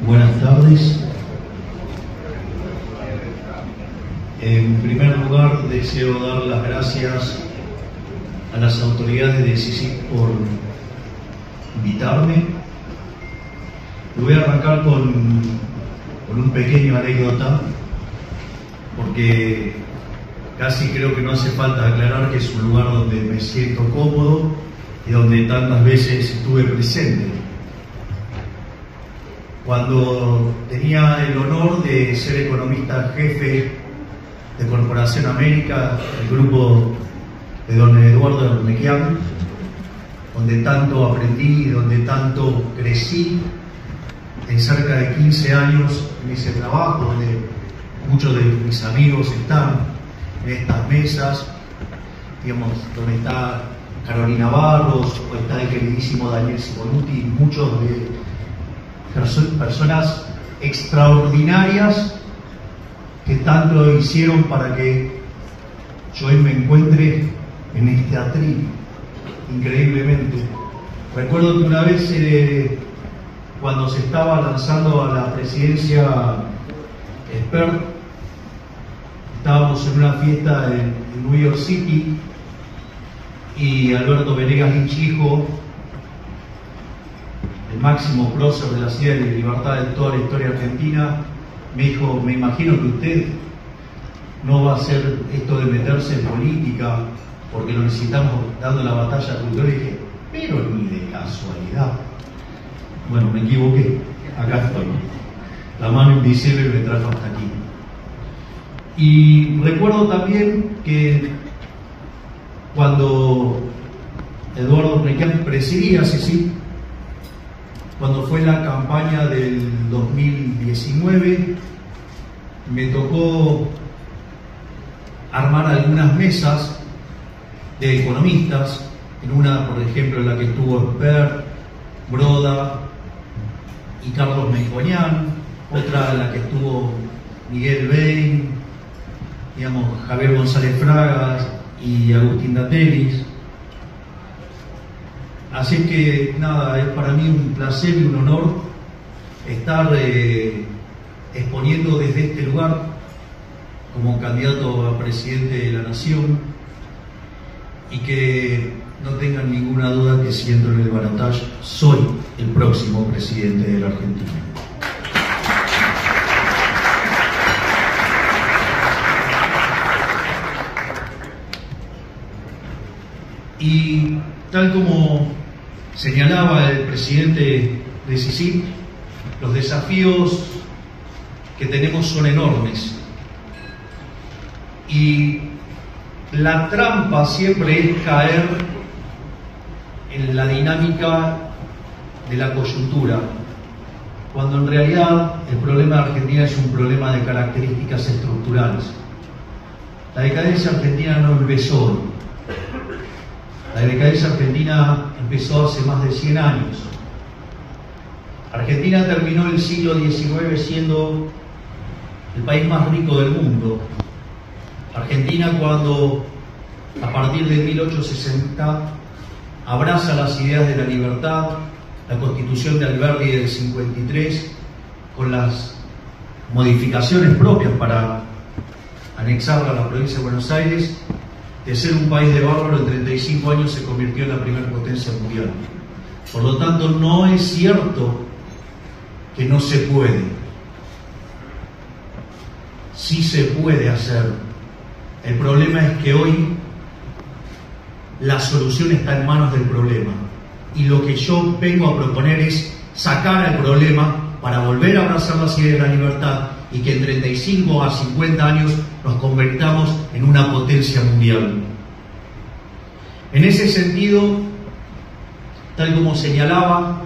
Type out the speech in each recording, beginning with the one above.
Buenas tardes. En primer lugar, deseo dar las gracias a las autoridades de CICIG por invitarme. Voy a arrancar con un pequeño anécdota, porque casi creo que no hace falta aclarar que es un lugar donde me siento cómodo y donde tantas veces estuve presente. Cuando tenía el honor de ser economista jefe de Corporación América, el grupo de don Eduardo Armequian, donde tanto aprendí y donde tanto crecí en cerca de 15 años en ese trabajo, donde muchos de mis amigos están en estas mesas, digamos, donde está Carolina Barros, o está el queridísimo Daniel Simonuti, muchos de personas extraordinarias que tanto hicieron para que yo hoy me encuentre en este atril, increíblemente. Recuerdo que una vez, cuando se estaba lanzando a la presidencia Esper, estábamos en una fiesta en New York City y Alberto Venegas Linchijo, el máximo prócer de las ideas de libertad de toda la historia argentina, me dijo: me imagino que usted no va a hacer esto de meterse en política porque lo necesitamos dando la batalla cultural. Y dije: pero ni de casualidad. Bueno, me equivoqué, acá estoy. La mano invisible me trajo hasta aquí. Y recuerdo también que cuando Eduardo Armequian presidía CICIG, cuando fue la campaña del 2019, me tocó armar algunas mesas de economistas, en una, por ejemplo, en la que estuvo Esper, Broda y Carlos Melconian, otra en la que estuvo Miguel Bain, digamos, Javier González Fragas y Agustín Datelis. Así que nada, es para mí un placer y un honor estar exponiendo desde este lugar como candidato a presidente de la Nación, y que no tengan ninguna duda que si entro en el balotaje soy el próximo presidente de la Argentina. Y tal como señalaba el presidente de CICIG, los desafíos que tenemos son enormes. Y la trampa siempre es caer en la dinámica de la coyuntura, cuando en realidad el problema de Argentina es un problema de características estructurales. La decadencia argentina no empezó hoy. La decadencia argentina empezó hace más de 100 años. Argentina terminó el siglo XIX siendo el país más rico del mundo. Argentina, cuando a partir de 1860 abraza las ideas de la libertad, la Constitución de Alberdi del 53, con las modificaciones propias para anexarla a la provincia de Buenos Aires, de ser un país de bárbaro en 35 años se convirtió en la primera potencia mundial. Por lo tanto, no es cierto que no se puede. Sí se puede hacer. El problema es que hoy la solución está en manos del problema. Y lo que yo vengo a proponer es sacar al problema para volver a abrazar las ideas de la libertad y que en 35 a 50 años nos convertamos en una potencia mundial. En ese sentido, tal como señalaba,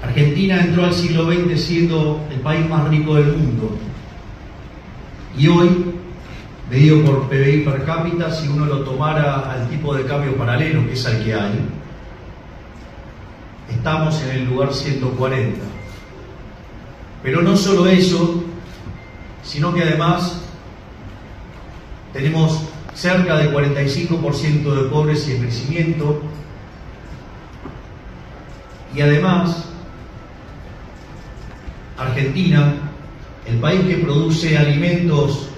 Argentina entró al siglo XX siendo el país más rico del mundo. Y hoy, medido por PBI per cápita, si uno lo tomara al tipo de cambio paralelo, que es el que hay, estamos en el lugar 140. Pero no solo eso, sino que además tenemos cerca del 45% de pobres y en crecimiento, y además Argentina, el país que produce alimentos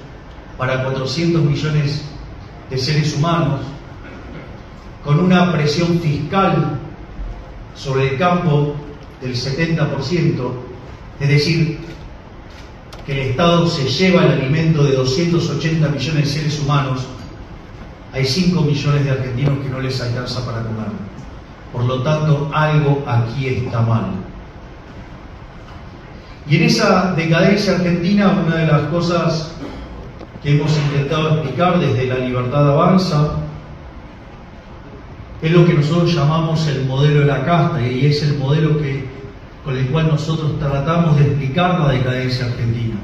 para 400 millones de seres humanos, con una presión fiscal sobre el campo del 70%, es decir, que el Estado se lleva el alimento de 280 millones de seres humanos, hay 5 millones de argentinos que no les alcanza para comer. Por lo tanto, algo aquí está mal. Y en esa decadencia argentina, una de las cosas que hemos intentado explicar desde La Libertad Avanza es lo que nosotros llamamos el modelo de la casta, y es el modelo con el cual nosotros tratamos de explicar la decadencia argentina.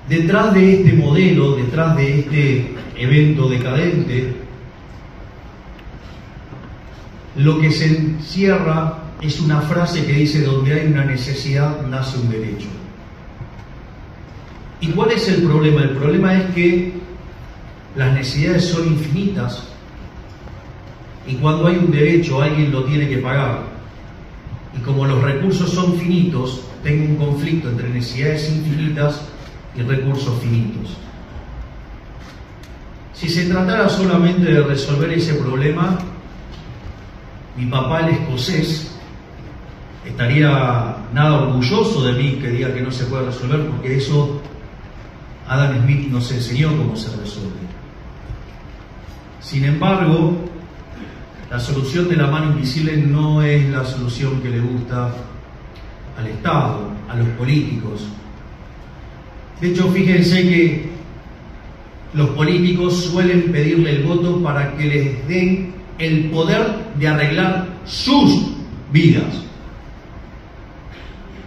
Detrás de este modelo, detrás de este evento decadente, lo que se encierra es una frase que dice: donde hay una necesidad, nace un derecho. ¿Y cuál es el problema? El problema es que las necesidades son infinitas y cuando hay un derecho alguien lo tiene que pagar. Y como los recursos son finitos, tengo un conflicto entre necesidades infinitas y recursos finitos. Si se tratara solamente de resolver ese problema, mi papá, el escocés, estaría nada orgulloso de mí que diga que no se puede resolver, porque eso Adam Smith nos enseñó cómo se resuelve. Sin embargo, la solución de la mano invisible no es la solución que le gusta al Estado, a los políticos. De hecho, fíjense que los políticos suelen pedirle el voto para que les den el poder de arreglar sus vidas.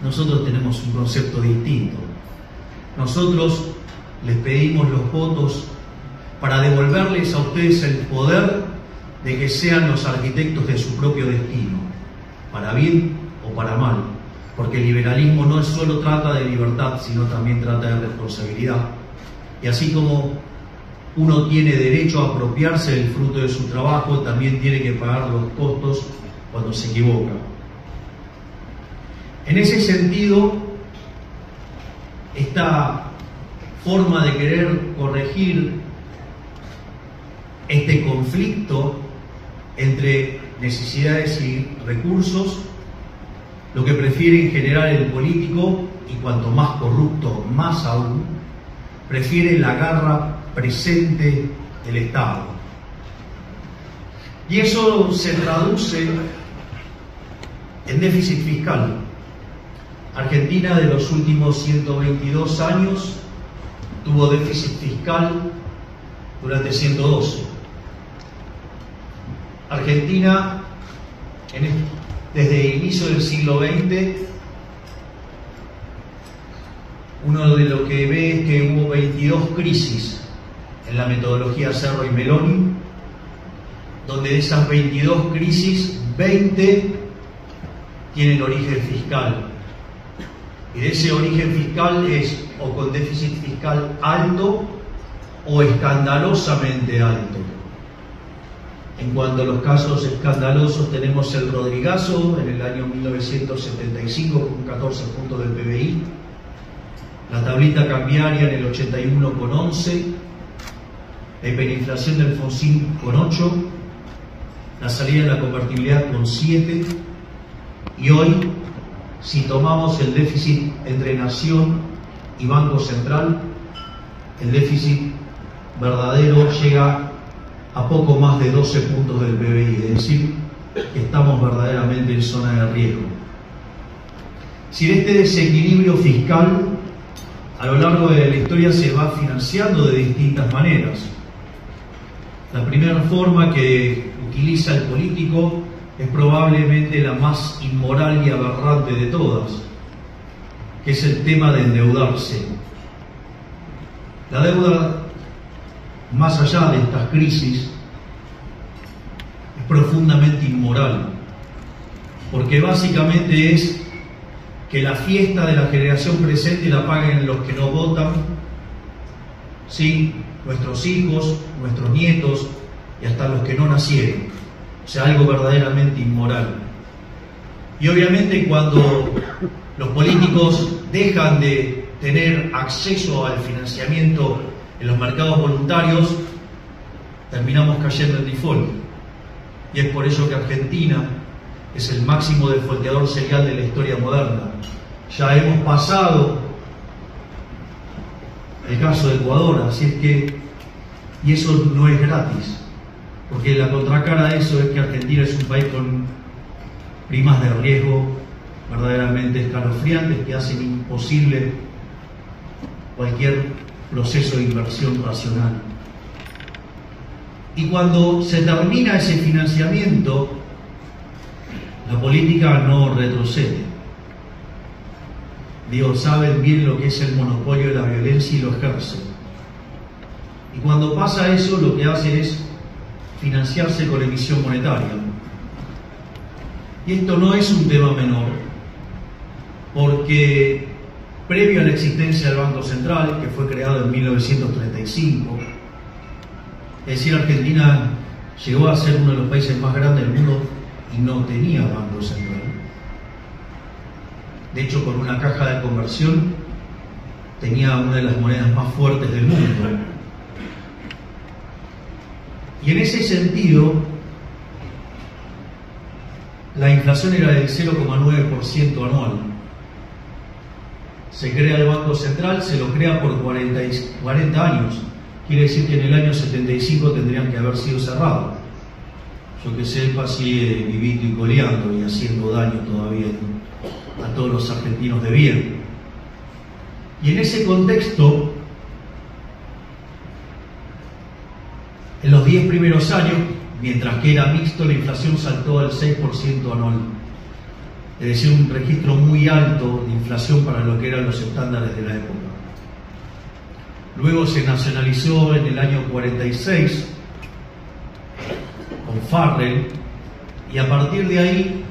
Nosotros tenemos un concepto distinto. Nosotros les pedimos los votos para devolverles a ustedes el poder de que sean los arquitectos de su propio destino, para bien o para mal, porque el liberalismo no solo trata de libertad, sino también trata de responsabilidad. Y así como uno tiene derecho a apropiarse del fruto de su trabajo, también tiene que pagar los costos cuando se equivoca. En ese sentido, esta forma de querer corregir este conflicto entre necesidades y recursos, lo que prefiere en general el político, y cuanto más corrupto, más aún, prefiere la garra presente del Estado. Y eso se traduce en déficit fiscal. Argentina, de los últimos 122 años, tuvo déficit fiscal durante 112. Argentina, desde el inicio del siglo XX, uno de lo que ve es que hubo 22 crisis en la metodología Cerro y Meloni, donde de esas 22 crisis, 20 tienen origen fiscal. Y de ese origen fiscal es o con déficit fiscal alto o escandalosamente alto. En cuanto a los casos escandalosos, tenemos el Rodrigazo en el año 1975 con 14 puntos del PBI, la tablita cambiaria en el 81 con 11, la hiperinflación del Alfonsín con 8, la salida de la convertibilidad con 7, y hoy, si tomamos el déficit entre Nación y Banco Central, el déficit verdadero llega a poco más de 12 puntos del PBI, es decir, que estamos verdaderamente en zona de riesgo. Si este desequilibrio fiscal a lo largo de la historia se va financiando de distintas maneras. La primera forma que utiliza el político es probablemente la más inmoral y aberrante de todas, que es el tema de endeudarse. La deuda, más allá de estas crisis, es profundamente inmoral, porque básicamente es que la fiesta de la generación presente la paguen los que no votan, ¿sí? Nuestros hijos, nuestros nietos y hasta los que no nacieron. O sea, algo verdaderamente inmoral. Y obviamente cuando los políticos dejan de tener acceso al financiamiento en los mercados voluntarios, terminamos cayendo en default. Y es por ello que Argentina es el máximo defaulteador serial de la historia moderna. Ya hemos pasado el caso de Ecuador, así es que, y eso no es gratis, porque la contracara de eso es que Argentina es un país con primas de riesgo verdaderamente escalofriantes que hacen imposible cualquier proceso de inversión racional. Y cuando se termina ese financiamiento, la política no retrocede. Saben bien lo que es el monopolio de la violencia y lo ejercen. Y cuando pasa eso, lo que hace es financiarse con emisión monetaria. Y esto no es un tema menor, porque previo a la existencia del Banco Central, que fue creado en 1935, es decir, Argentina llegó a ser uno de los países más grandes del mundo y no tenía Banco Central. De hecho, con una caja de conversión tenía una de las monedas más fuertes del mundo. Y en ese sentido, la inflación era del 0,9% anual. Se crea el Banco Central, se lo crea por 40 años. Quiere decir que en el año 75 tendrían que haber sido cerrados. Yo que sepa, sigue vivito y coleando y haciendo daño todavía a todos los argentinos de bien. Y en ese contexto, en los 10 primeros años, mientras que era mixto, la inflación saltó al 6% anual. Es decir, un registro muy alto de inflación para lo que eran los estándares de la época. Luego se nacionalizó en el año 46 con Farrell, y a partir de ahí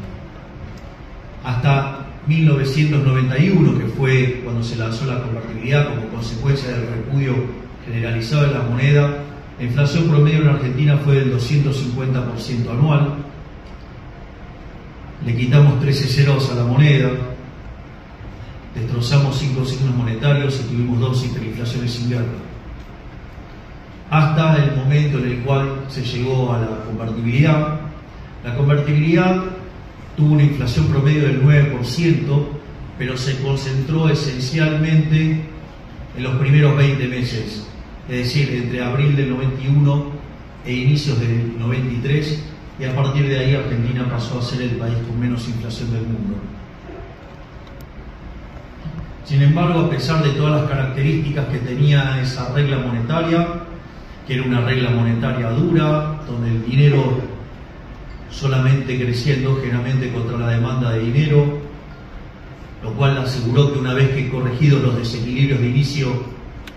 hasta 1991, que fue cuando se lanzó la convertibilidad como consecuencia del repudio generalizado de la moneda, la inflación promedio en Argentina fue del 250% anual. Le quitamos 13 ceros a la moneda, destrozamos 5 signos monetarios y tuvimos 2 hiperinflaciones sin guerra. Hasta el momento en el cual se llegó a la convertibilidad. La convertibilidad tuvo una inflación promedio del 9%, pero se concentró esencialmente en los primeros 20 meses, es decir, entre abril del 91 e inicios del 93, y a partir de ahí Argentina pasó a ser el país con menos inflación del mundo. Sin embargo, a pesar de todas las características que tenía esa regla monetaria, que era una regla monetaria dura, donde el dinero solamente crecía endógenamente contra la demanda de dinero, lo cual aseguró que una vez que corregidos los desequilibrios de inicio,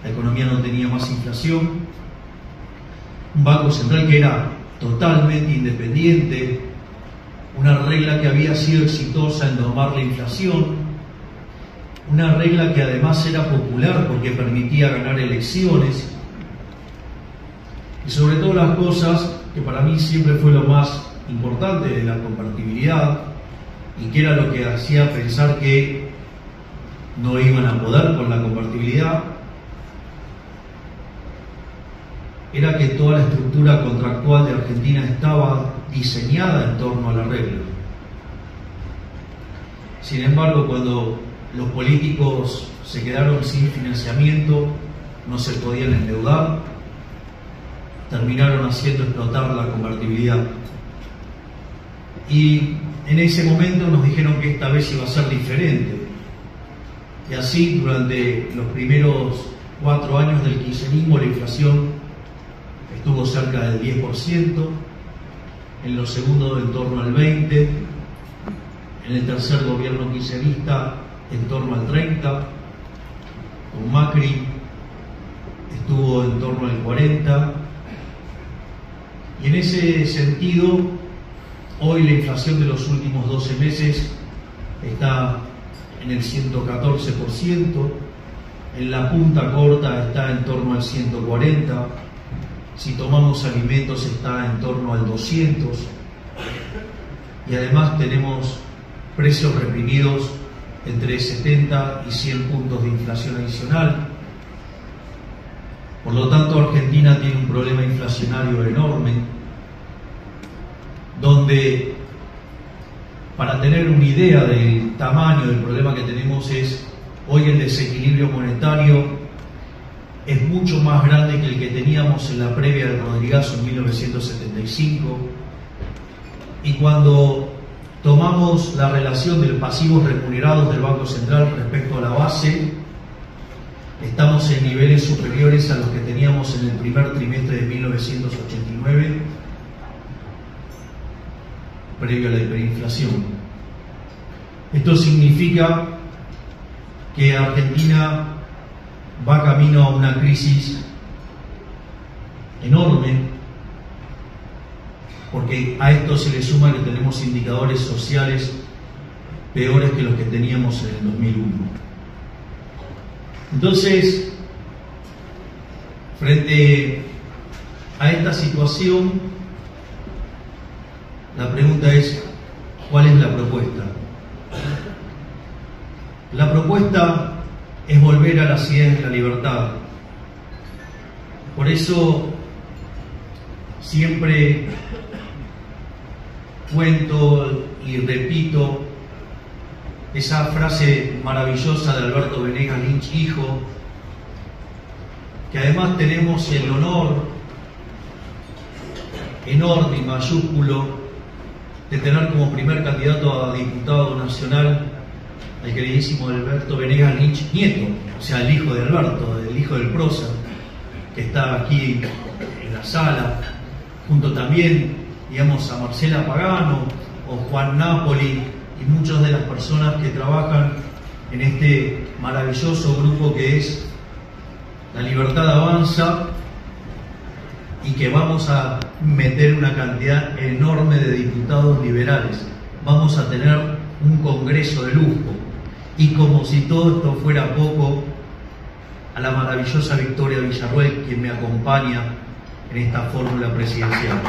la economía no tenía más inflación. Un Banco Central que era totalmente independiente, una regla que había sido exitosa en domar la inflación, una regla que además era popular porque permitía ganar elecciones, y sobre todo las cosas que para mí siempre fue lo más importante de la convertibilidad, y que era lo que hacía pensar que no iban a poder con la convertibilidad, era que toda la estructura contractual de Argentina estaba diseñada en torno a la regla. Sin embargo, cuando los políticos se quedaron sin financiamiento, no se podían endeudar, terminaron haciendo explotar la convertibilidad. Y en ese momento nos dijeron que esta vez iba a ser diferente. Y así, durante los primeros 4 años del kirchnerismo, la inflación estuvo cerca del 10%, en los segundos en torno al 20%, en el tercer gobierno kirchnerista en torno al 30%, con Macri estuvo en torno al 40%, y en ese sentido, hoy la inflación de los últimos 12 meses está en el 114%, en la punta corta está en torno al 140%, si tomamos alimentos está en torno al 200%, y además tenemos precios reprimidos entre 70 y 100 puntos de inflación adicional. Por lo tanto, Argentina tiene un problema inflacionario enorme, donde, para tener una idea del tamaño del problema que tenemos, hoy el desequilibrio monetario es mucho más grande que el que teníamos en la previa del Rodrigazo en 1975, y cuando tomamos la relación de los pasivos remunerados del Banco Central respecto a la base, estamos en niveles superiores a los que teníamos en el primer trimestre de 1989, previo a la hiperinflación. Esto significa que Argentina va camino a una crisis enorme, porque a esto se le suma que tenemos indicadores sociales peores que los que teníamos en el 2001. Entonces, frente a esta situación, la pregunta es, ¿cuál es la propuesta? La propuesta es volver a las ideas de la libertad. Por eso siempre cuento y repito esa frase maravillosa de Alberto Venegas Lynch, hijo, que además tenemos el honor enorme y mayúsculo de tener como primer candidato a diputado nacional al queridísimo Alberto Venegas Lynch, nieto, o sea, el hijo de Alberto, el hijo del prócer, que está aquí en la sala, junto también, digamos, a Marcela Pagano o Juan Napoli y muchas de las personas que trabajan en este maravilloso grupo que es La Libertad Avanza, y que vamos a meter una cantidad enorme de diputados liberales. Vamos a tener un congreso de lujo. Y como si todo esto fuera poco, a la maravillosa Victoria Villarruel, que me acompaña en esta fórmula presidencial.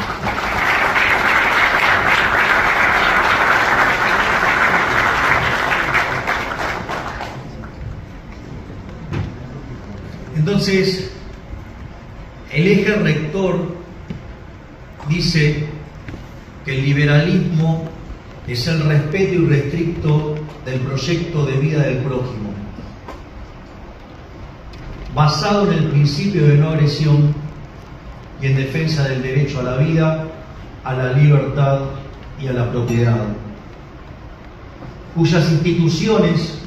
Entonces, el eje rector dice que el liberalismo es el respeto irrestricto del proyecto de vida del prójimo, basado en el principio de no agresión y en defensa del derecho a la vida, a la libertad y a la propiedad, cuyas instituciones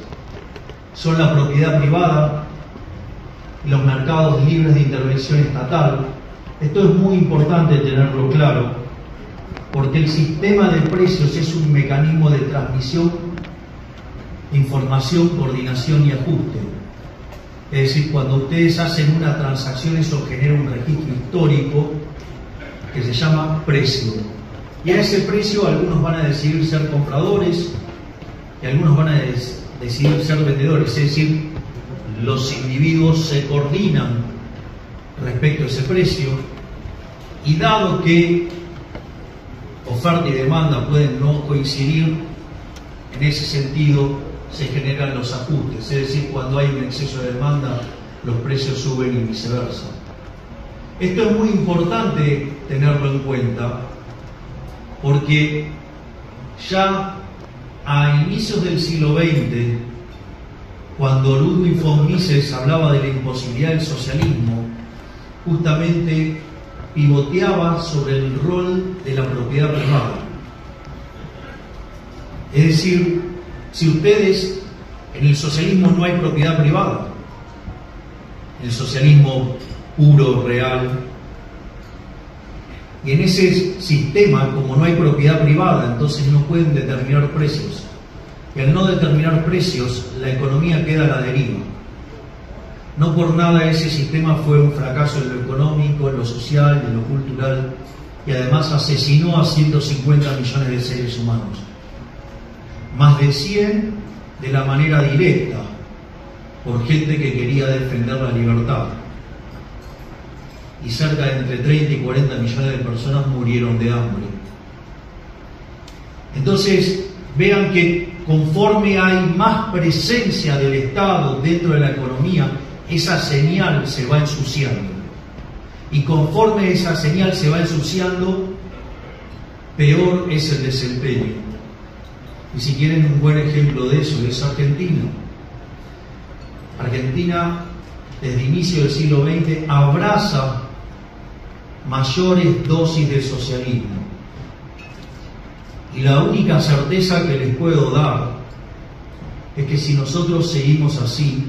son la propiedad privada y los mercados libres de intervención estatal. Esto es muy importante tenerlo claro, porque el sistema de precios es un mecanismo de transmisión, información, coordinación y ajuste. Es decir, cuando ustedes hacen una transacción, eso genera un registro histórico que se llama precio. Y a ese precio algunos van a decidir ser compradores y algunos van a decidir ser vendedores. Es decir, los individuos se coordinan respecto a ese precio, y dado que oferta y demanda pueden no coincidir, en ese sentido se generan los ajustes. Es decir, cuando hay un exceso de demanda, los precios suben y viceversa. Esto es muy importante tenerlo en cuenta, porque ya a inicios del siglo XX, cuando Ludwig von Mises hablaba de la imposibilidad del socialismo, justamente pivoteaba sobre el rol de la propiedad privada. Es decir, si ustedes, en el socialismo no hay propiedad privada, el socialismo puro, real, y en ese sistema, como no hay propiedad privada, entonces no pueden determinar precios. Y al no determinar precios, la economía queda a la deriva. No por nada ese sistema fue un fracaso en lo económico, en lo social, en lo cultural, y además asesinó a 150 millones de seres humanos. Más de 100 de la manera directa, por gente que quería defender la libertad. Y cerca de entre 30 y 40 millones de personas murieron de hambre. Entonces, vean que conforme hay más presencia del Estado dentro de la economía, esa señal se va ensuciando. Y conforme esa señal se va ensuciando, peor es el desempeño. Y si quieren un buen ejemplo de eso es Argentina. Argentina, desde inicio del siglo XX, abraza mayores dosis de socialismo. Y la única certeza que les puedo dar es que si nosotros seguimos así,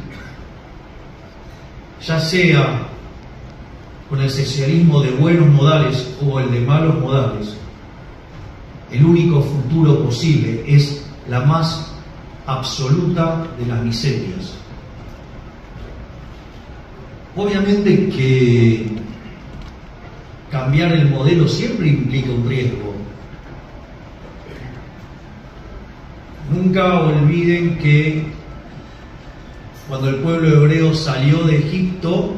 ya sea con el socialismo de buenos modales o el de malos modales, el único futuro posible es la más absoluta de las miserias. Obviamente que cambiar el modelo siempre implica un riesgo. Nunca olviden que cuando el pueblo hebreo salió de Egipto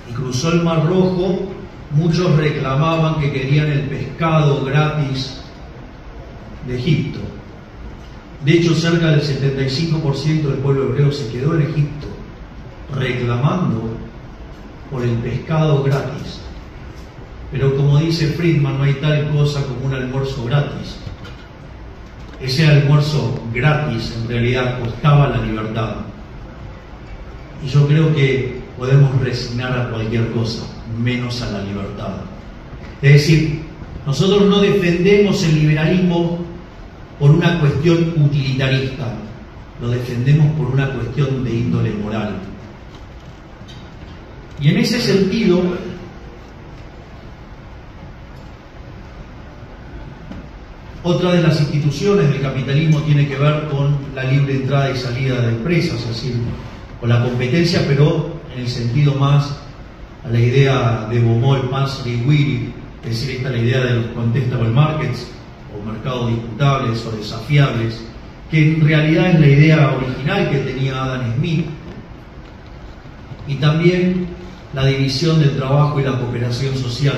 y cruzó el Mar Rojo, muchos reclamaban que querían el pescado gratis de Egipto. De hecho, cerca del 75% del pueblo hebreo se quedó en Egipto reclamando por el pescado gratis. Pero como dice Friedman, no hay tal cosa como un almuerzo gratis. Ese almuerzo gratis en realidad costaba la libertad. Y yo creo que podemos resignar a cualquier cosa, menos a la libertad. Es decir, nosotros no defendemos el liberalismo por una cuestión utilitarista, lo defendemos por una cuestión de índole moral. Y en ese sentido, otra de las instituciones del capitalismo tiene que ver con la libre entrada y salida de empresas, es decir, con la competencia, pero en el sentido más a la idea de Baumol, Panzer y Weary, es decir, esta es la idea de los contestable markets, o mercados disputables o desafiables, que en realidad es la idea original que tenía Adam Smith, y también la división del trabajo y la cooperación social.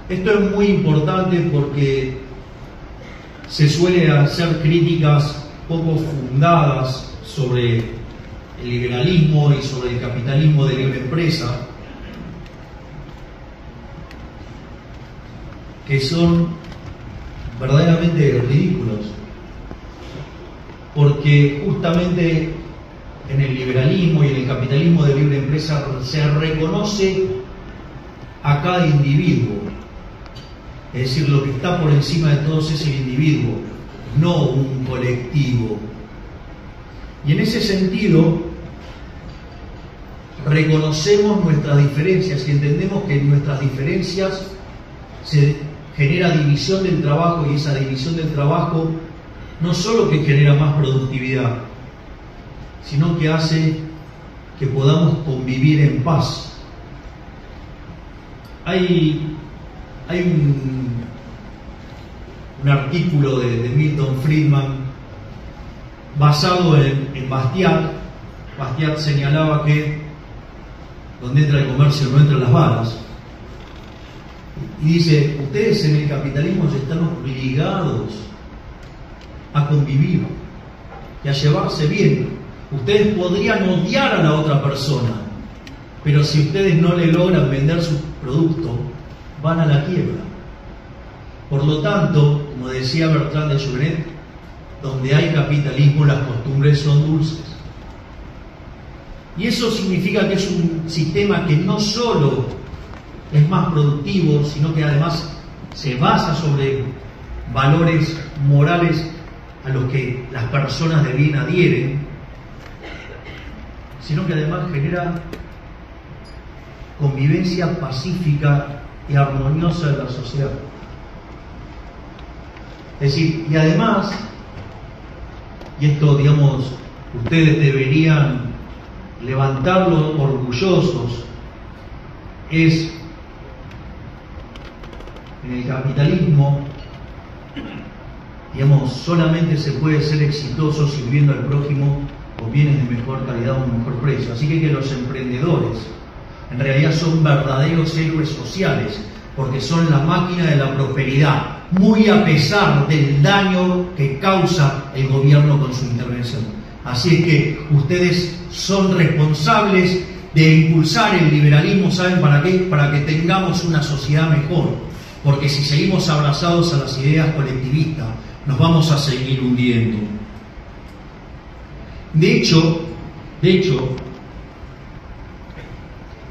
Esto es muy importante porque se suele hacer críticas poco fundadas sobre el liberalismo y sobre el capitalismo de libre empresa, que son verdaderamente ridículos, porque justamente en el liberalismo y en el capitalismo de libre empresa se reconoce a cada individuo. Es decir, lo que está por encima de todos es el individuo, no un colectivo. Y en ese sentido, reconocemos nuestras diferencias y entendemos que en nuestras diferencias se genera división del trabajo, y esa división del trabajo no solo que genera más productividad, sino que hace que podamos convivir en paz. Hay un artículo de Milton Friedman basado en Bastiat. Bastiat señalaba que donde entra el comercio no entran las balas. Y dice, ustedes en el capitalismo están obligados a convivir y a llevarse bien. Ustedes podrían odiar a la otra persona, pero si ustedes no le logran vender su producto, van a la quiebra. Por lo tanto, como decía Bertrand de Juvenet, donde hay capitalismo las costumbres son dulces. Y eso significa que es un sistema que no solo es más productivo, sino que además se basa sobre valores morales a los que las personas de bien adhieren, sino que además genera convivencia pacífica y armoniosa de la sociedad. Es decir, y además, y esto, digamos, ustedes deberían levantarlo orgullosos, es en el capitalismo, digamos, solamente se puede ser exitoso sirviendo al prójimo con bienes de mejor calidad o un mejor precio. Así que los emprendedores en realidad son verdaderos héroes sociales, porque son la máquina de la prosperidad. muy a pesar del daño que causa el gobierno con su intervención. Así es que ustedes son responsables de impulsar el liberalismo, ¿saben para qué? Para que tengamos una sociedad mejor, porque si seguimos abrazados a las ideas colectivistas, nos vamos a seguir hundiendo. De hecho,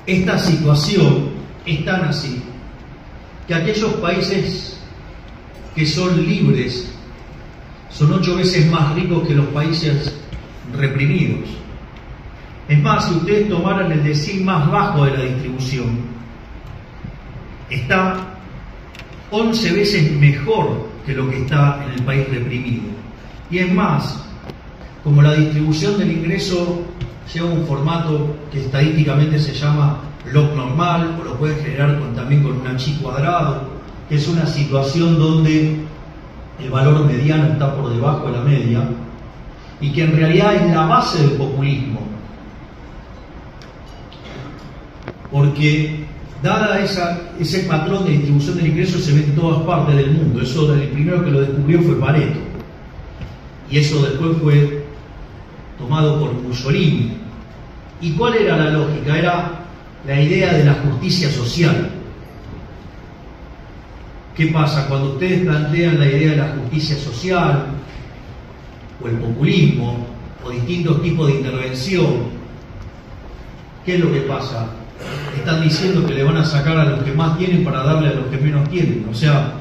esta situación es tan así que aquellos países que son libres son 8 veces más ricos que los países reprimidos. Es más, si ustedes tomaran el decil más bajo de la distribución, está 11 veces mejor que lo que está en el país reprimido. Y es más, como la distribución del ingreso lleva un formato que estadísticamente se llama log normal, o lo pueden generar también con un chi cuadrado, que es una situación donde el valor mediano está por debajo de la media, y que en realidad es la base del populismo. Porque dada ese patrón de distribución del ingreso se ve en todas partes del mundo. Eso, el primero que lo descubrió fue Pareto, y eso después fue tomado por Mussolini. ¿Y cuál era la lógica? Era la idea de la justicia social. ¿Qué pasa? Cuando ustedes plantean la idea de la justicia social, o el populismo, o distintos tipos de intervención, ¿qué es lo que pasa? Están diciendo que le van a sacar a los que más tienen para darle a los que menos tienen. O sea,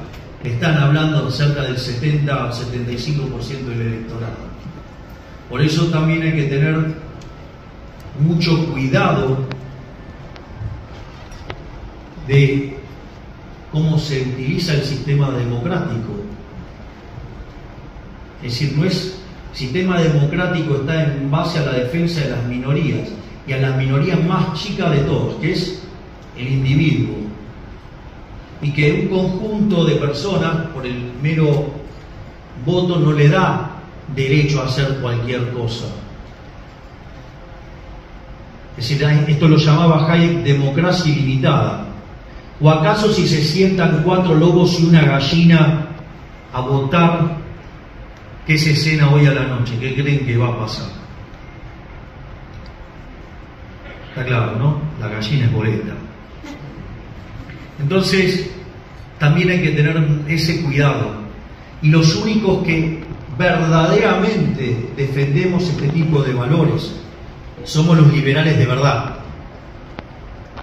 están hablando cerca del 70 o 75% del electorado. Por eso también hay que tener mucho cuidado de cómo se utiliza el sistema democrático. Es decir, no es sistema democrático, está en base a la defensa de las minorías, y a las minorías más chicas de todos, que es el individuo, y que un conjunto de personas por el mero voto no le da derecho a hacer cualquier cosa. Es decir, esto lo llamaba Hayek democracia ilimitada. ¿O acaso si se sientan 4 lobos y una gallina a votar qué se cena hoy a la noche? ¿Qué creen que va a pasar? Está claro, ¿no? La gallina es boleta. Entonces, también hay que tener ese cuidado. Y los únicos que verdaderamente defendemos este tipo de valores somos los liberales de verdad.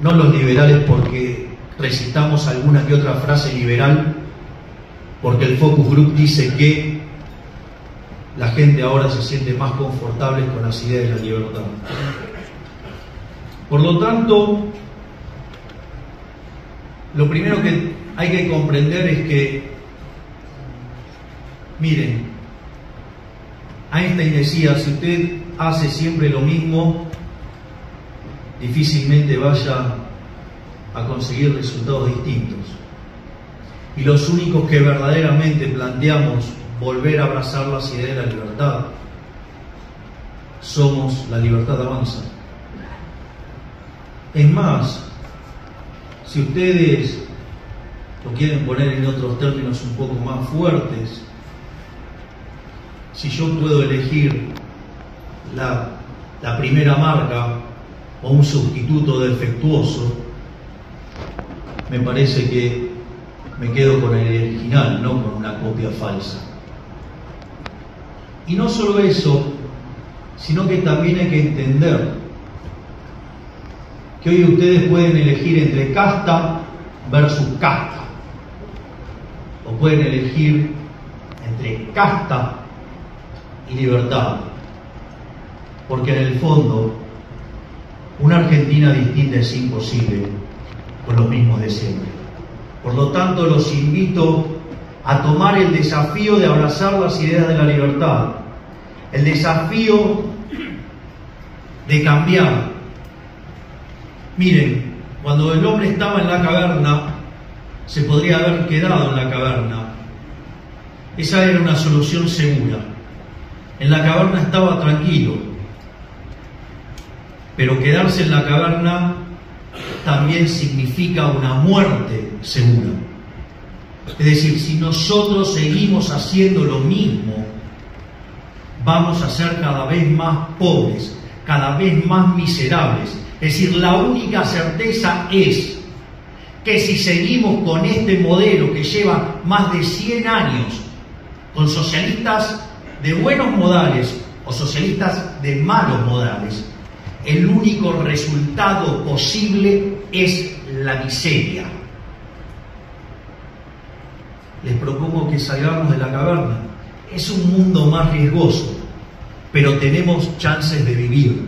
No los liberales porque recitamos alguna que otra frase liberal, porque el focus group dice que la gente ahora se siente más confortable con las ideas de la libertad. Por lo tanto, lo primero que hay que comprender es que, miren, Einstein decía, si usted hace siempre lo mismo, difícilmente vaya a conseguir resultados distintos. Y los únicos que verdaderamente planteamos volver a abrazar las ideas de la libertad somos La Libertad Avanza. Es más, si ustedes lo quieren poner en otros términos un poco más fuertes, si yo puedo elegir la primera marca o un sustituto defectuoso, me parece que me quedo con el original, no con una copia falsa. Y no solo eso, sino que también hay que entender que hoy ustedes pueden elegir entre casta versus casta, o pueden elegir entre casta y libertad, porque en el fondo una Argentina distinta es imposible con los mismos de siempre. Por lo tanto, los invito a tomar el desafío de abrazar las ideas de la libertad, el desafío de cambiar. Miren, cuando el hombre estaba en la caverna, se podría haber quedado en la caverna. Esa era una solución segura. En la caverna estaba tranquilo, pero quedarse en la caverna también significa una muerte segura. Es decir, si nosotros seguimos haciendo lo mismo, vamos a ser cada vez más pobres, cada vez más miserables. Es decir, la única certeza es que si seguimos con este modelo que lleva más de 100 años, con socialistas de buenos modales o socialistas de malos modales, el único resultado posible es la miseria. Les propongo que salgamos de la caverna. Es un mundo más riesgoso, pero tenemos chances de vivir.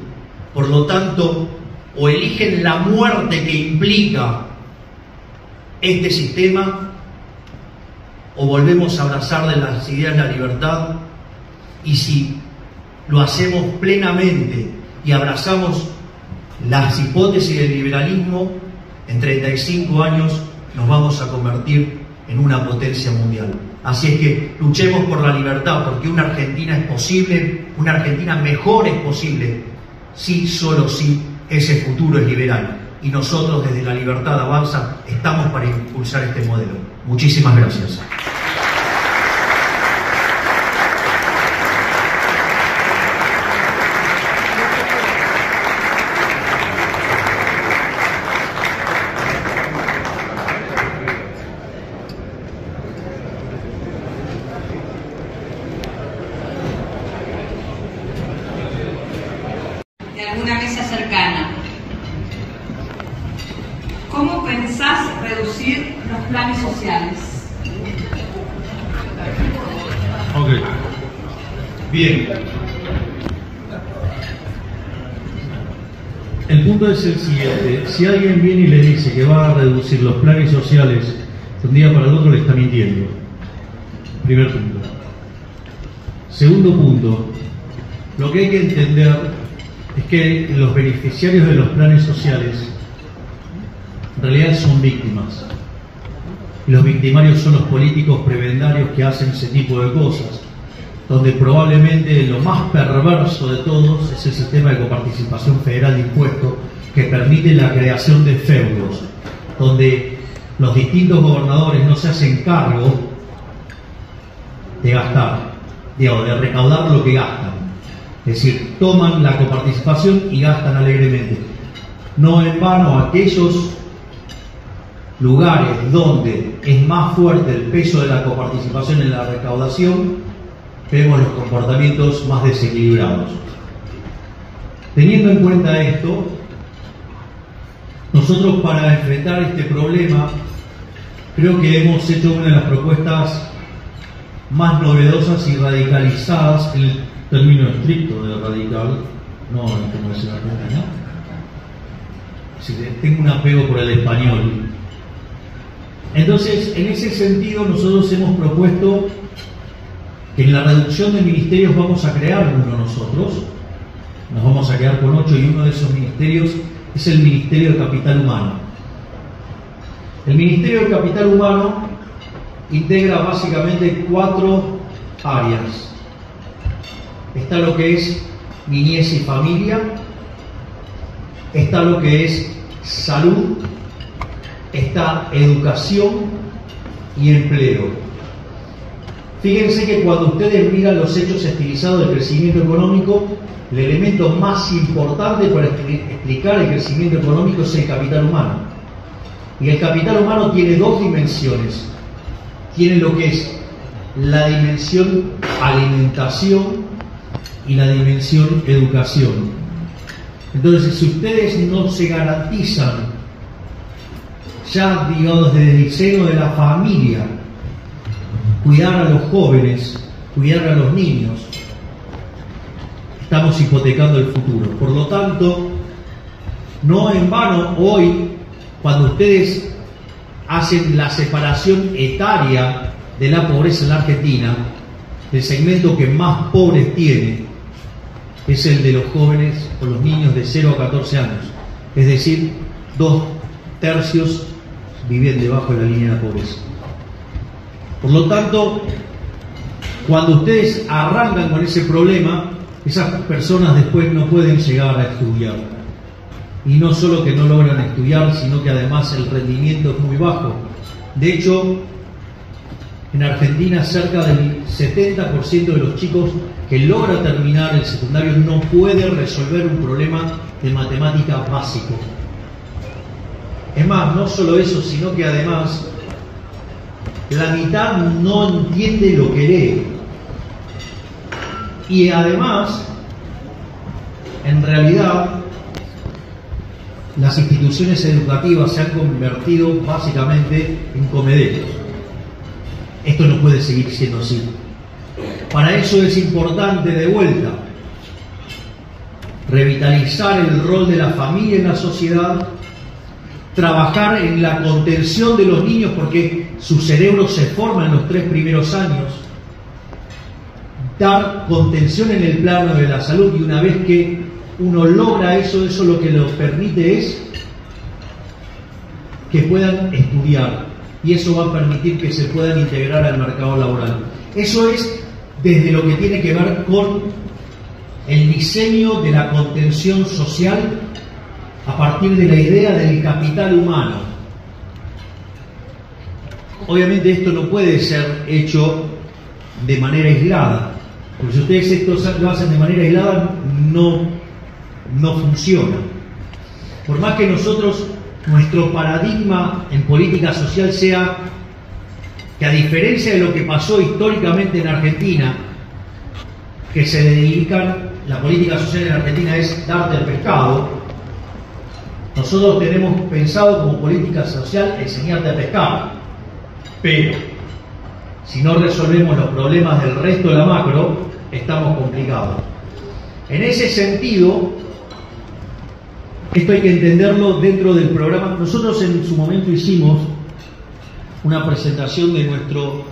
Por lo tanto, o eligen la muerte que implica este sistema, o volvemos a abrazar de las ideas de la libertad, y si lo hacemos plenamente y abrazamos las hipótesis del liberalismo, en 35 años nos vamos a convertir en una potencia mundial. Así es que luchemos por la libertad, porque una Argentina es posible, una Argentina mejor es posible, si, solo si, ese futuro es liberal. Y nosotros desde La Libertad Avanza estamos para impulsar este modelo. Muchísimas gracias. Alguna mesa cercana. ¿Cómo pensás reducir los planes sociales? Ok. Bien. El punto es el siguiente: si alguien viene y le dice que va a reducir los planes sociales de un día para el otro, le está mintiendo. Primer punto. Segundo punto, lo que hay que entender es que los beneficiarios de los planes sociales en realidad son víctimas. Y los victimarios son los políticos prebendarios que hacen ese tipo de cosas, donde probablemente lo más perverso de todos es el sistema de coparticipación federal de impuestos, que permite la creación de feudos, donde los distintos gobernadores no se hacen cargo de gastar, de recaudar lo que gastan. Es decir, toman la coparticipación y gastan alegremente. No en vano, aquellos lugares donde es más fuerte el peso de la coparticipación en la recaudación, vemos los comportamientos más desequilibrados. Teniendo en cuenta esto, nosotros, para enfrentar este problema, creo que hemos hecho una de las propuestas más novedosas y radicalizadas en el término estricto de radical, no como es en Argentina. Si tengo un apego por el español. Entonces, en ese sentido, nosotros hemos propuesto que en la reducción de ministerios vamos a crear uno nosotros. Nos vamos a quedar con 8, y uno de esos ministerios es el Ministerio de Capital Humano. El Ministerio de Capital Humano integra básicamente 4 áreas. Está lo que es niñez y familia, está lo que es salud, está educación y empleo. Fíjense que cuando ustedes miran los hechos estilizados del crecimiento económico, el elemento más importante para explicar el crecimiento económico es el capital humano. Y el capital humano tiene 2 dimensiones. Tiene lo que es la dimensión alimentación y la dimensión educación. Entonces, si ustedes no se garantizan ya, digamos, desde el seno de la familia, cuidar a los jóvenes, cuidar a los niños, estamos hipotecando el futuro. Por lo tanto, no en vano hoy, cuando ustedes hacen la separación etaria de la pobreza en la Argentina, el segmento que más pobres tiene es el de los jóvenes o los niños de 0 a 14 años. Es decir, 2/3 viven debajo de la línea de la pobreza. Por lo tanto, cuando ustedes arrancan con ese problema, esas personas después no pueden llegar a estudiar. Y no solo que no logran estudiar, sino que además el rendimiento es muy bajo. De hecho, En Argentina, cerca del 70% de los chicos que logra terminar el secundario no puede resolver un problema de matemática básico. Es más, no solo eso, sino que además la mitad no entiende lo que lee. Y además, en realidad, las instituciones educativas se han convertido básicamente en comederos. Esto no puede seguir siendo así. Para eso es importante, de vuelta, revitalizar el rol de la familia en la sociedad, trabajar en la contención de los niños porque su cerebro se forma en los 3 primeros años, dar contención en el plano de la salud, y una vez que uno logra eso lo que lo permite es que puedan estudiar, y eso va a permitir que se puedan integrar al mercado laboral. Eso es desde lo que tiene que ver con el diseño de la contención social a partir de la idea del capital humano. Obviamente esto no puede ser hecho de manera aislada, porque si ustedes esto lo hacen de manera aislada, no funciona. Por más que nuestro paradigma en política social sea que, a diferencia de lo que pasó históricamente en Argentina, que se dedican, la política social en Argentina es darte el pescado, nosotros tenemos pensado como política social enseñarte a pescar. Pero si no resolvemos los problemas del resto de la macro, estamos complicados. En ese sentido, esto hay que entenderlo dentro del programa. Nosotros en su momento hicimos una presentación de nuestro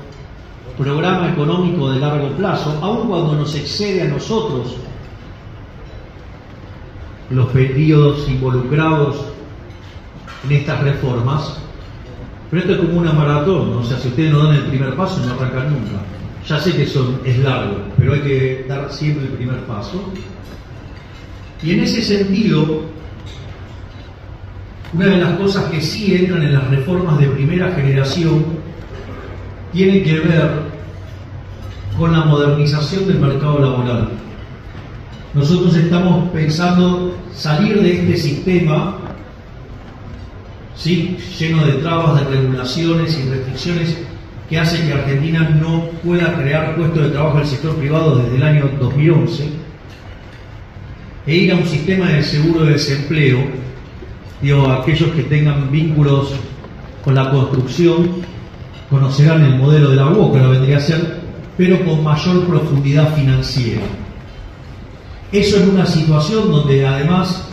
programa económico de largo plazo, aun cuando nos excede a nosotros los periodos involucrados en estas reformas. Pero esto es como una maratón, ¿no? O sea, si ustedes no dan el primer paso, no arrancan nunca. Ya sé que es largo, pero hay que dar siempre el primer paso. Y en ese sentido, una de las cosas que sí entran en las reformas de primera generación tiene que ver con la modernización del mercado laboral. Nosotros estamos pensando salir de este sistema, ¿sí?, lleno de trabas, de regulaciones y restricciones que hacen que Argentina no pueda crear puestos de trabajo en el sector privado desde el año 2011, e ir a un sistema de seguro de desempleo. Aquellos que tengan vínculos con la construcción conocerán el modelo de la UOC, que lo vendría a ser, pero con mayor profundidad financiera. Eso en una situación donde además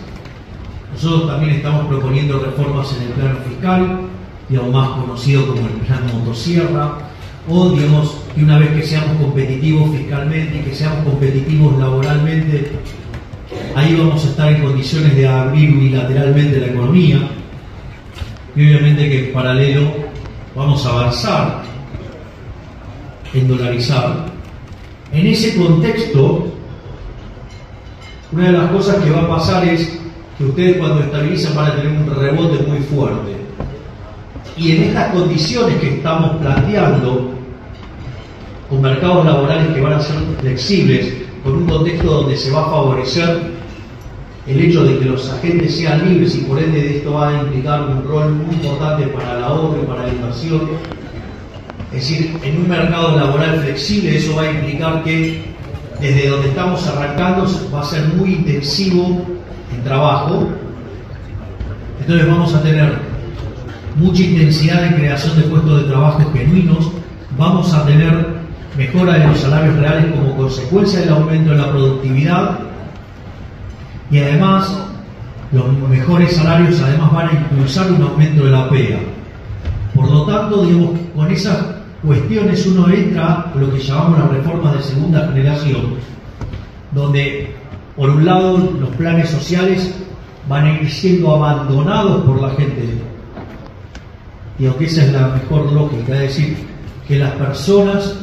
nosotros también estamos proponiendo reformas en el plano fiscal, más conocido como el plan motosierra, o que una vez que seamos competitivos fiscalmente y que seamos competitivos laboralmente, ahí vamos a estar en condiciones de abrir unilateralmente la economía, y obviamente que en paralelo vamos a avanzar en dolarizar. En ese contexto, una de las cosas que va a pasar es que ustedes, cuando estabilizan, van a tener un rebote muy fuerte. Y en estas condiciones que estamos planteando, con mercados laborales que van a ser flexibles, con un contexto donde se va a favorecer el hecho de que los agentes sean libres, y por ende esto va a implicar un rol muy importante para el ahorro y para la inversión. Es decir, en un mercado laboral flexible, eso va a implicar que desde donde estamos arrancando va a ser muy intensivo el trabajo. Entonces vamos a tener mucha intensidad en creación de puestos de trabajo genuinos, vamos a tener mejora de los salarios reales como consecuencia del aumento de la productividad, y además los mejores salarios además van a impulsar un aumento de la pega. Por lo tanto, con esas cuestiones uno entra a lo que llamamos las reformas de segunda generación, donde por un lado los planes sociales van a ir siendo abandonados por la gente, y aunque esa es la mejor lógica, es decir, que las personas,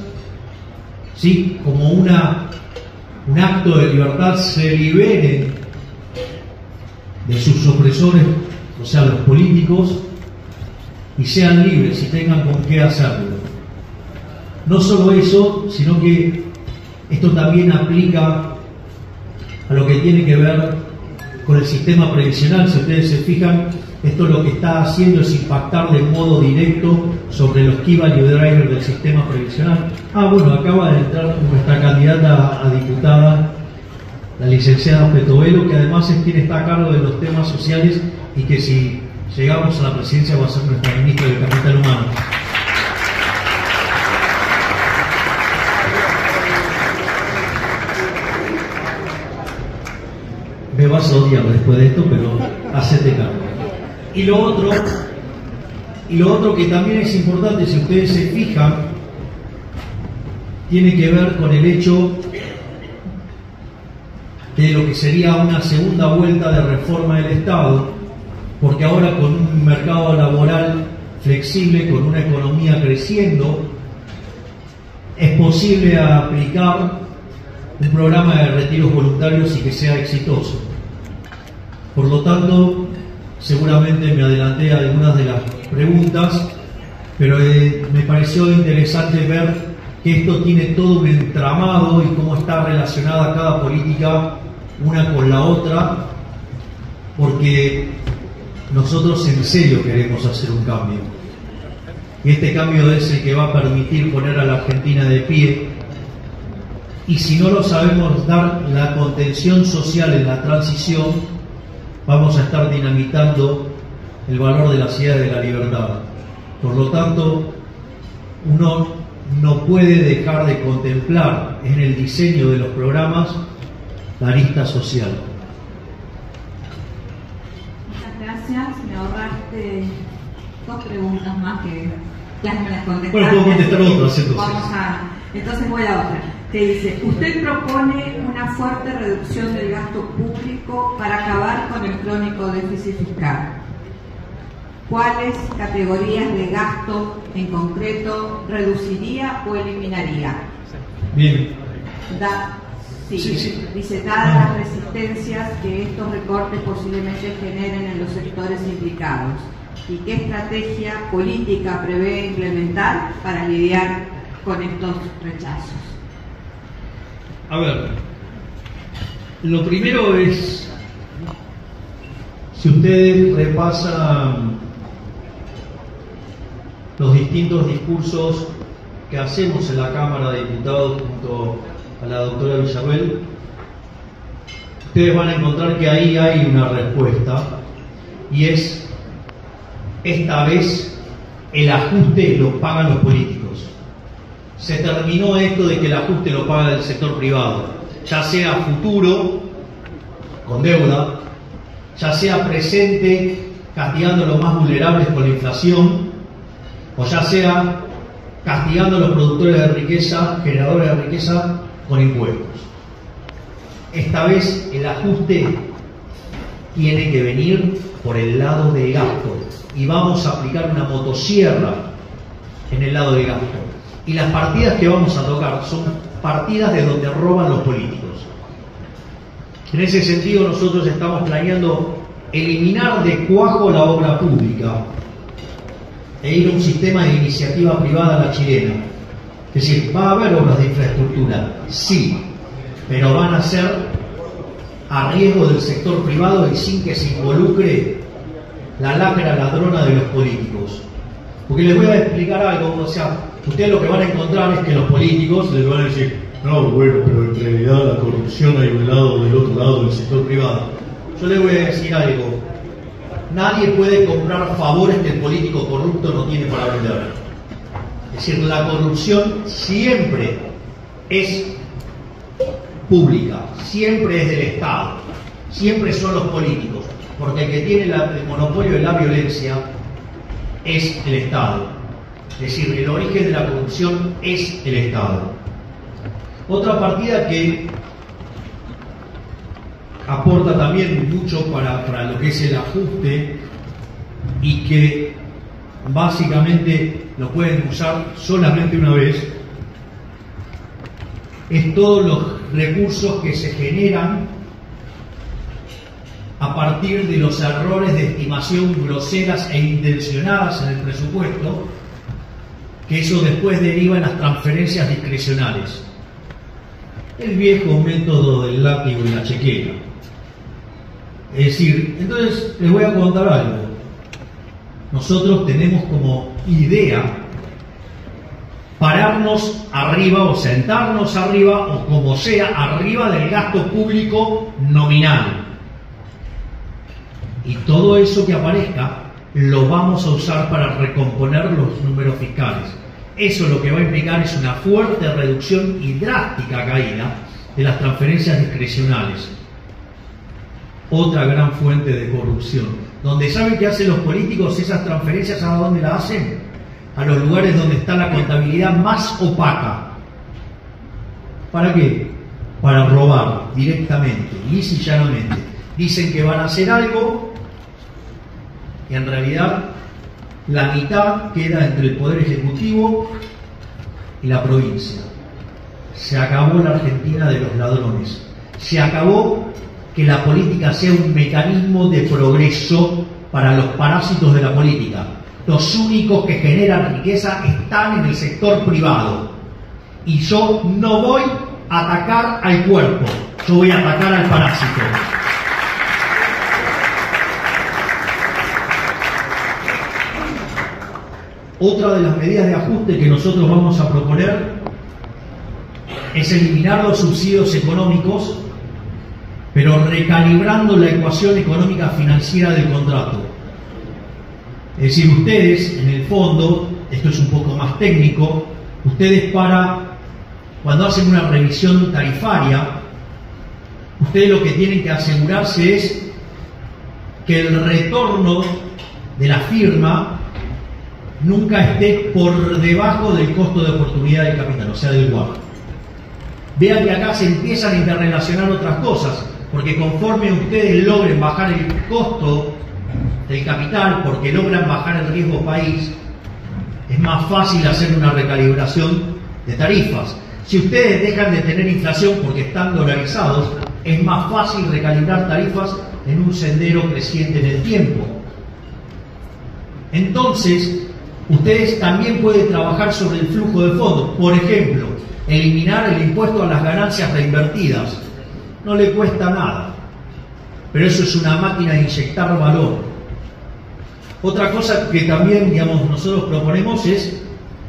¿sí?, como un acto de libertad, se liberen de sus opresores, o sea, los políticos, y sean libres y tengan con qué hacerlo. No solo eso, sino que esto también aplica a lo que tiene que ver con el sistema previsional. Si ustedes se fijan, esto lo que está haciendo es impactar de modo directo sobre los key value drivers del sistema previsional. Bueno, acaba de entrar nuestra candidata a diputada, la licenciada Petovelo, que además es quien está a cargo de los temas sociales y que si llegamos a la presidencia va a ser nuestra ministra del Capital Humano. Me vas a odiar después de esto, pero hacete cargo. Y lo otro que también es importante, si ustedes se fijan, tiene que ver con el hecho de lo que sería una segunda vuelta de reforma del Estado, porque ahora con un mercado laboral flexible, con una economía creciendo, es posible aplicar un programa de retiros voluntarios y que sea exitoso. Por lo tanto, seguramente me adelanté a algunas de las preguntas, pero me pareció interesante ver que esto tiene todo un entramado y cómo está relacionada cada política una con la otra, porque nosotros en serio queremos hacer un cambio. Y este cambio es el que va a permitir poner a la Argentina de pie. Y si no lo sabemos dar la contención social en la transición, vamos a estar dinamitando el valor de las ideas de la libertad. Por lo tanto, uno no puede dejar de contemplar en el diseño de los programas la arista social. Muchas gracias. Me ahorraste 2 preguntas más que ya me las contestaste. Bueno, puedo contestar otras entonces. Entonces voy a otra. Que dice, usted propone una fuerte reducción del gasto público para acabar con el crónico déficit fiscal. ¿Cuáles categorías de gasto en concreto reduciría o eliminaría? Bien. Sí. Dice, dadas las resistencias que estos recortes posiblemente generen en los sectores implicados, ¿y qué estrategia política prevé implementar para lidiar con estos rechazos? A ver, lo primero es, si ustedes repasan los distintos discursos que hacemos en la Cámara de Diputados junto a la doctora Villarruel, ustedes van a encontrar que ahí hay una respuesta, y es, esta vez el ajuste lo pagan los políticos. Se terminó esto de que el ajuste lo paga el sector privado, ya sea futuro, con deuda, ya sea presente, castigando a los más vulnerables con la inflación, o ya sea castigando a los productores de riqueza, generadores de riqueza, con impuestos. Esta vez el ajuste tiene que venir por el lado del gasto, y vamos a aplicar una motosierra en el lado del gasto. Y las partidas que vamos a tocar son partidas de donde roban los políticos. En ese sentido, nosotros estamos planeando eliminar de cuajo la obra pública e ir a un sistema de iniciativa privada a la chilena. Es decir, va a haber obras de infraestructura, sí, pero van a ser a riesgo del sector privado y sin que se involucre la lacra ladrona de los políticos. Porque les voy a explicar algo, o sea, ustedes lo que van a encontrar es que los políticos les van a decir, no, bueno, pero en realidad la corrupción hay un lado del otro lado del sector privado. Yo les voy a decir algo, nadie puede comprar favores que el político corrupto no tiene para vender. Es decir, la corrupción siempre es pública, siempre es del Estado, siempre son los políticos, porque el que tiene el monopolio de la violencia es el Estado. Es decir, el origen de la corrupción es el Estado. Otra partida que aporta también mucho para lo que es el ajuste y que básicamente lo pueden usar solamente una vez, es todos los recursos que se generan a partir de los errores de estimación groseras e intencionadas en el presupuesto, que eso después deriva en las transferencias discrecionales. El viejo método del látigo y la chequera. Es decir, entonces les voy a contar algo. Nosotros tenemos como idea pararnos arriba o sentarnos arriba o como sea arriba del gasto público nominal. Y todo eso que aparezca lo vamos a usar para recomponer los números fiscales. Eso lo que va a implicar es una fuerte reducción y drástica caída de las transferencias discrecionales. Otra gran fuente de corrupción. Donde saben qué hacen los políticos esas transferencias, ¿a dónde las hacen? A los lugares donde está la contabilidad más opaca. ¿Para qué? Para robar directamente, lisa y llanamente. Dicen que van a hacer algo y en realidad la mitad queda entre el Poder Ejecutivo y la provincia. Se acabó la Argentina de los ladrones. Se acabó que la política sea un mecanismo de progreso para los parásitos de la política. Los únicos que generan riqueza están en el sector privado. Y yo no voy a atacar al cuerpo, yo voy a atacar al parásito. Otra de las medidas de ajuste que nosotros vamos a proponer es eliminar los subsidios económicos, pero recalibrando la ecuación económica financiera del contrato. Es decir, ustedes, en el fondo, esto es un poco más técnico, ustedes cuando hacen una revisión tarifaria, ustedes lo que tienen que asegurarse es que el retorno de la firma nunca esté por debajo del costo de oportunidad del capital, o sea, del WACC. Vean que acá se empiezan a interrelacionar otras cosas, porque conforme ustedes logren bajar el costo del capital, porque logran bajar el riesgo país, es más fácil hacer una recalibración de tarifas. Si ustedes dejan de tener inflación porque están dolarizados, es más fácil recalibrar tarifas en un sendero creciente en el tiempo. Entonces, ustedes también pueden trabajar sobre el flujo de fondos. Por ejemplo, eliminar el impuesto a las ganancias reinvertidas. No le cuesta nada, pero eso es una máquina de inyectar valor. Otra cosa que también, nosotros proponemos es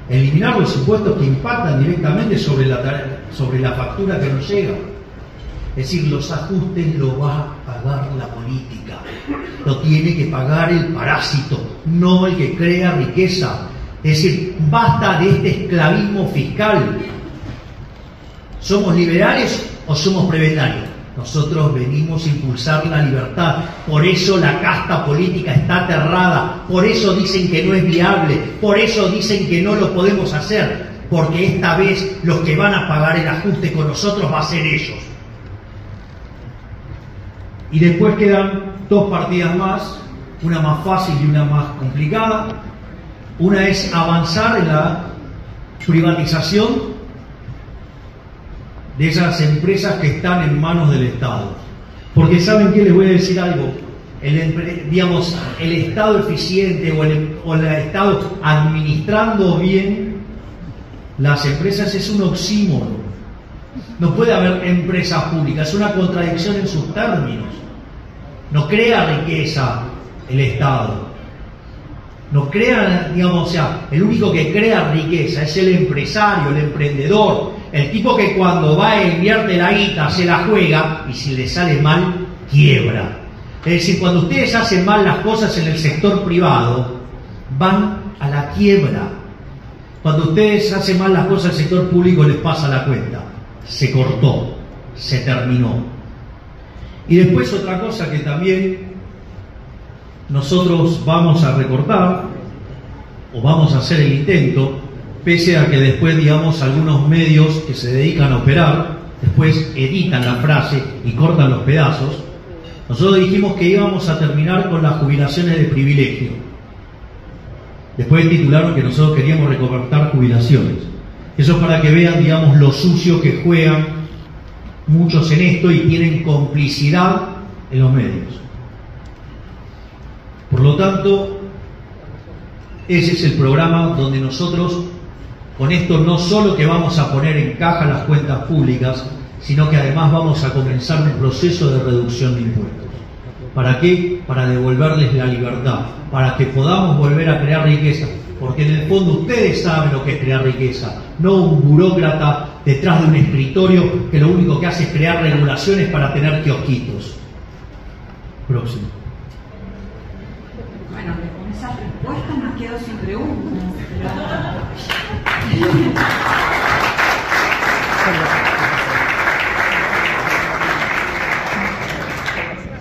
eliminar los impuestos que impactan directamente sobre la factura que nos llega. Es decir, los ajustes lo va a pagar la política. Lo tiene que pagar el parásito, no el que crea riqueza. Es decir, basta de este esclavismo fiscal. ¿Somos liberales o somos prebendarios? Nosotros venimos a impulsar la libertad. Por eso la casta política está aterrada. Por eso dicen que no es viable. Por eso dicen que no lo podemos hacer. Porque esta vez los que van a pagar el ajuste con nosotros va a ser ellos. Y después quedan dos partidas más, una más fácil y una más complicada. Una es avanzar en la privatización de esas empresas que están en manos del Estado. Porque ¿saben qué? Les voy a decir algo. El Estado eficiente o el Estado administrando bien las empresas es un oxímoron. No puede haber empresas públicas, es una contradicción en sus términos. No crea riqueza el Estado. No crea, el único que crea riqueza es el empresario, el emprendedor, el tipo que cuando va e invierte la guita se la juega y si le sale mal, quiebra. Es decir, cuando ustedes hacen mal las cosas en el sector privado, van a la quiebra. Cuando ustedes hacen mal las cosas en el sector público, les pasa la cuenta. Se cortó, se terminó. Y después otra cosa que también nosotros vamos a recortar, o vamos a hacer el intento, pese a que después, algunos medios que se dedican a operar, después editan la frase y cortan los pedazos. Nosotros dijimos que íbamos a terminar con las jubilaciones de privilegio. Después titularon que nosotros queríamos recortar jubilaciones. Eso es para que vean, lo sucio que juegan muchos en esto y tienen complicidad en los medios. Por lo tanto, ese es el programa donde nosotros Con esto no solo que vamos a poner en caja las cuentas públicas, sino que además vamos a comenzar un proceso de reducción de impuestos. ¿Para qué? Para devolverles la libertad, para que podamos volver a crear riqueza, porque en el fondo ustedes saben lo que es crear riqueza, no un burócrata detrás de un escritorio que lo único que hace es crear regulaciones para tener kiosquitos. Próximo. Bueno, con esas respuestas me quedo sin preguntas.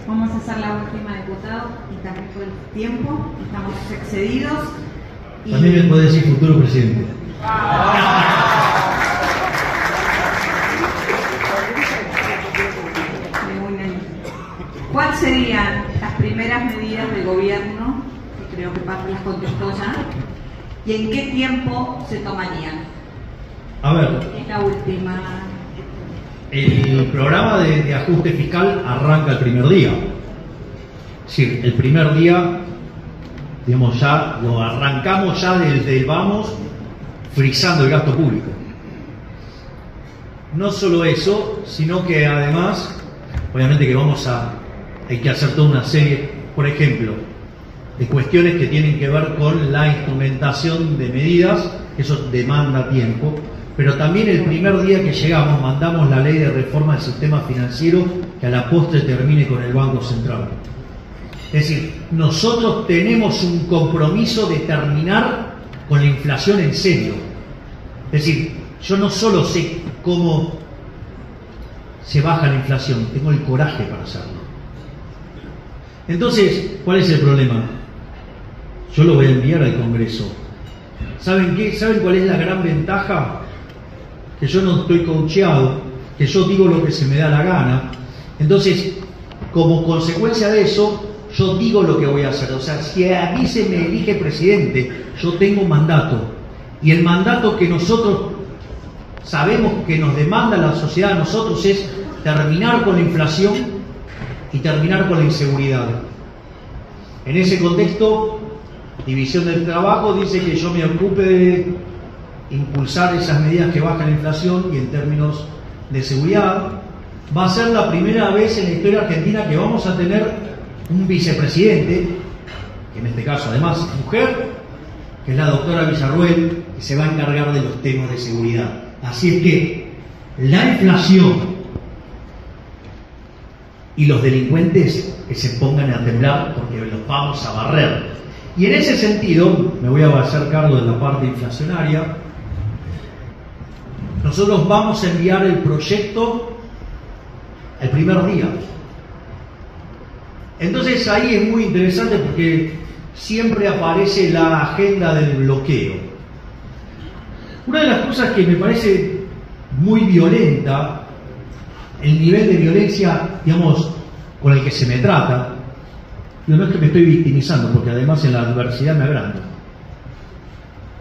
Vamos a hacer la última, diputado, y también por el tiempo, estamos excedidos. Y... También me puede decir futuro presidente. ¿Cuáles serían las primeras medidas del gobierno, que creo que Pablo las contestó ya, y en qué tiempo se tomarían? A ver, Es la última. el programa de ajuste fiscal arranca el primer día. Es decir, el primer día, digamos, ya lo arrancamos ya desde el vamos, frizando el gasto público. No solo eso, sino que además, obviamente que hay que hacer toda una serie, por ejemplo, de cuestiones que tienen que ver con la instrumentación de medidas, eso demanda tiempo, pero también el primer día que llegamos mandamos la ley de reforma del sistema financiero que a la postre termine con el Banco Central. Es decir, nosotros tenemos un compromiso de terminar con la inflación en serio. Es decir, yo no solo sé cómo se baja la inflación, tengo el coraje para hacerlo. Entonces, ¿cuál es el problema? Yo lo voy a enviar al Congreso. ¿Saben qué? ¿Saben cuál es la gran ventaja? Que yo no estoy coacheado, que yo digo lo que se me da la gana. Entonces, como consecuencia de eso, yo digo lo que voy a hacer. O sea, si a mí se me elige presidente, yo tengo un mandato. Y el mandato que nosotros sabemos que nos demanda la sociedad a nosotros es terminar con la inflación y terminar con la inseguridad. En ese contexto, División del Trabajo dice que yo me ocupe de impulsar esas medidas que bajan la inflación y en términos de seguridad. Va a ser la primera vez en la historia argentina que vamos a tener un vicepresidente, que en este caso además es mujer, que es la doctora Villarruel, que se va a encargar de los temas de seguridad. Así es que la inflación y los delincuentes que se pongan a temblar porque los vamos a barrer. Y en ese sentido, me voy a hacer cargo de la parte inflacionaria, nosotros vamos a enviar el proyecto el primer día. Entonces ahí es muy interesante porque siempre aparece la agenda del bloqueo. Una de las cosas que me parece muy violenta, el nivel de violencia, digamos, con el que se me trata, no es que me estoy victimizando, porque además en la adversidad me agrando.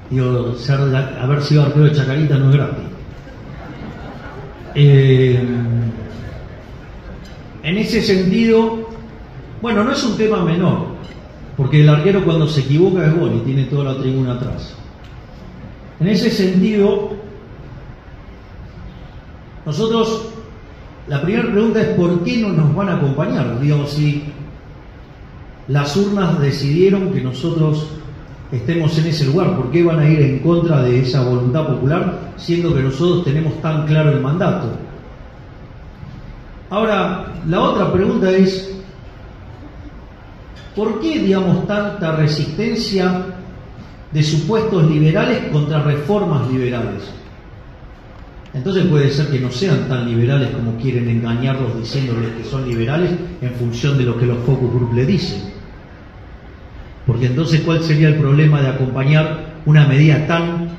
Digo, haber sido arquero de Chacarita no es gratis. En ese sentido, bueno, no es un tema menor, porque el arquero cuando se equivoca es gol y tiene toda la tribuna atrás. En ese sentido, nosotros, la primera pregunta es ¿por qué no nos van a acompañar? Digamos, si las urnas decidieron que nosotros estemos en ese lugar, ¿por qué van a ir en contra de esa voluntad popular, siendo que nosotros tenemos tan claro el mandato? Ahora, la otra pregunta es ¿por qué, digamos, tanta resistencia de supuestos liberales contra reformas liberales? Entonces puede ser que no sean tan liberales como quieren engañarlos diciéndoles que son liberales en función de lo que los focus group le dicen. Porque entonces, ¿cuál sería el problema de acompañar una medida tan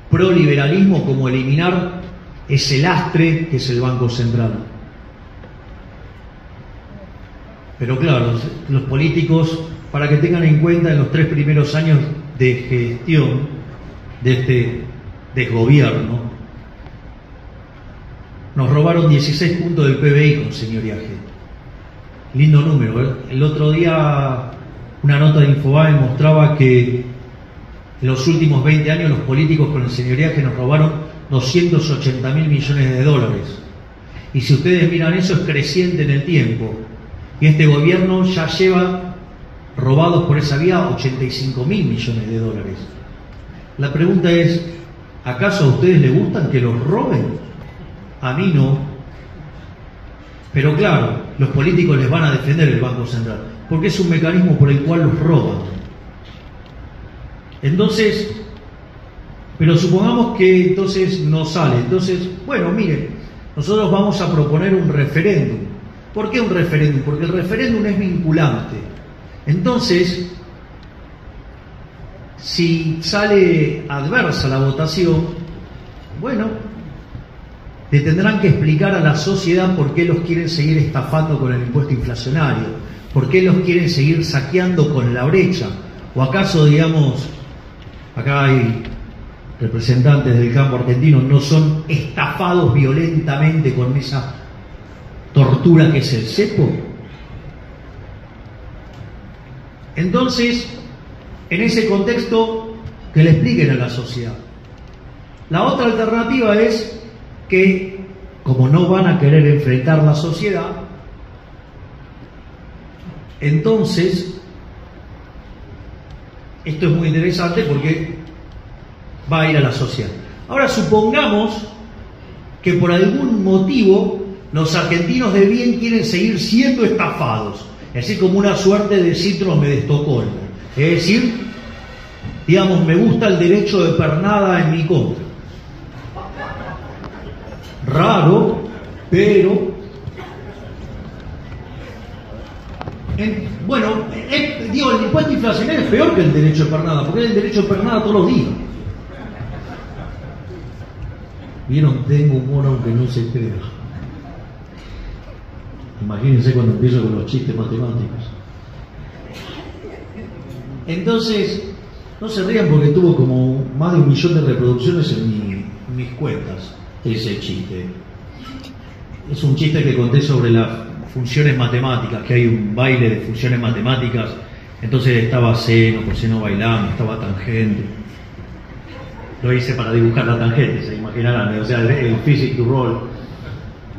pro-liberalismo como eliminar ese lastre que es el Banco Central? Pero claro, los políticos, para que tengan en cuenta, en los 3 primeros años de gestión de este desgobierno, nos robaron 16 puntos del PBI con señoriaje. Lindo número, ¿eh? El otro día una nota de Infobae mostraba que En los últimos 20 años los políticos con el señoreaje nos robaron 280.000 millones de dólares. Y si ustedes miran eso, es creciente en el tiempo. Y este gobierno ya lleva robados por esa vía 85.000 millones de dólares. La pregunta es, ¿acaso a ustedes les gustan que los roben? A mí no. Pero claro, los políticos les van a defender el Banco Central, porque es un mecanismo por el cual los roban. Entonces, pero supongamos que entonces no sale. Entonces, bueno, miren, nosotros vamos a proponer un referéndum. ¿Por qué un referéndum? Porque el referéndum es vinculante. Entonces, si sale adversa la votación, bueno, le tendrán que explicar a la sociedad por qué los quieren seguir estafando con el impuesto inflacionario, por qué los quieren seguir saqueando con la brecha. ¿O acaso, digamos, acá hay representantes del campo argentino, no son estafados violentamente con esa tortura que es el cepo? Entonces, en ese contexto, que le expliquen a la sociedad. La otra alternativa es que, como no van a querer enfrentar la sociedad, entonces, esto es muy interesante porque va a ir a la sociedad. Ahora supongamos que por algún motivo los argentinos de bien quieren seguir siendo estafados, es decir, como una suerte de síndrome de Estocolmo. Es decir, digamos, me gusta el derecho de pernada en mi contra. Raro, pero digo, el impuesto inflacionario es peor que el derecho de pernada, porque es el derecho de pernada todos los días. Vieron, tengo humor aunque no se crea. Imagínense cuando empiezo con los chistes matemáticos. Entonces, no se rían porque tuvo como más de 1 millón de reproducciones en mis cuentas, ese chiste. Es un chiste que conté sobre las funciones matemáticas, que hay un baile de funciones matemáticas. Entonces estaba seno, coseno bailando, estaba tangente. Lo hice para dibujar la tangente, se imaginarán, o sea, el physics to roll.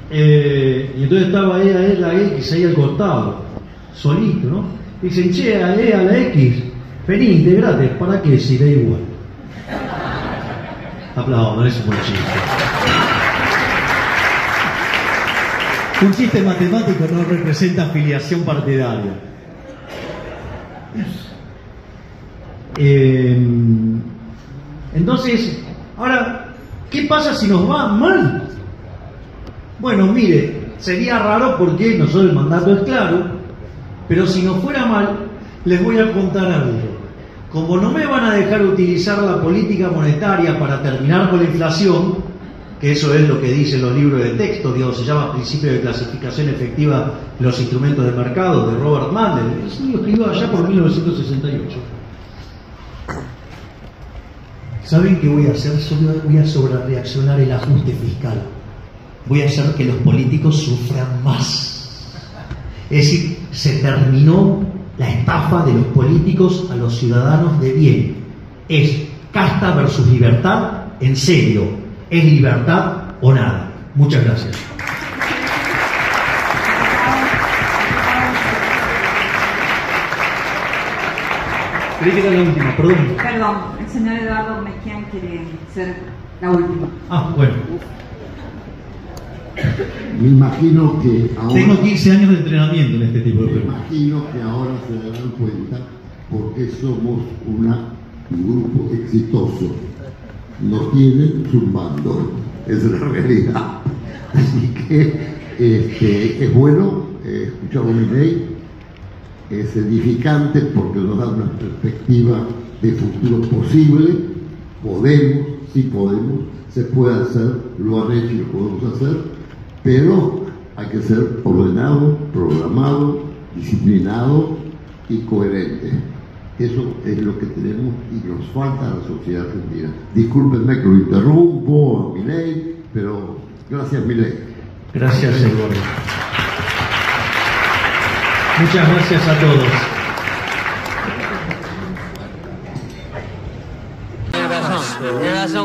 Y entonces estaba la X ahí al costado, solito, ¿no? Dicen, che, a la X, vení, integrate, ¿para qué? Si da igual. Aplaudan, es un buen chiste. Un chiste matemático no representa afiliación partidaria. Entonces, ahora, ¿qué pasa si nos va mal? Bueno, mire, sería raro porque nosotros el mandato es claro, pero si nos fuera mal, les voy a contar algo. Como no me van a dejar utilizar la política monetaria para terminar con la inflación, que eso es lo que dicen los libros de texto, digamos, se llama Principio de Clasificación Efectiva de los Instrumentos de Mercado, de Robert Mundell, eso lo escribió allá por 1968. ¿Saben qué voy a hacer? Voy a sobrereaccionar el ajuste fiscal. Voy a hacer que los políticos sufran más. Es decir, se terminó la estafa de los políticos a los ciudadanos de bien. Es casta versus libertad, en serio. ¿Es libertad o nada? Muchas gracias. Creí que era la última, perdón. Perdón, el señor Eduardo Mejian quiere ser la última. Ah, bueno. Me imagino que ahora... Tengo 15 años de entrenamiento en este tipo de Me preguntas. imagino que ahora se darán cuenta por qué somos un grupo exitoso. Nos tienen zumbando, es la realidad. Así que es bueno escuchar un ley, es edificante porque nos da una perspectiva de futuro posible. Podemos, sí podemos, se puede hacer, lo han hecho y lo podemos hacer, pero hay que ser ordenado, programado, disciplinado y coherente. Eso es lo que tenemos y nos falta a la sociedad argentina. Discúlpenme que lo interrumpo a Milei, pero gracias, Milei. Gracias, Eduardo. Muchas gracias a todos. Tenés razón.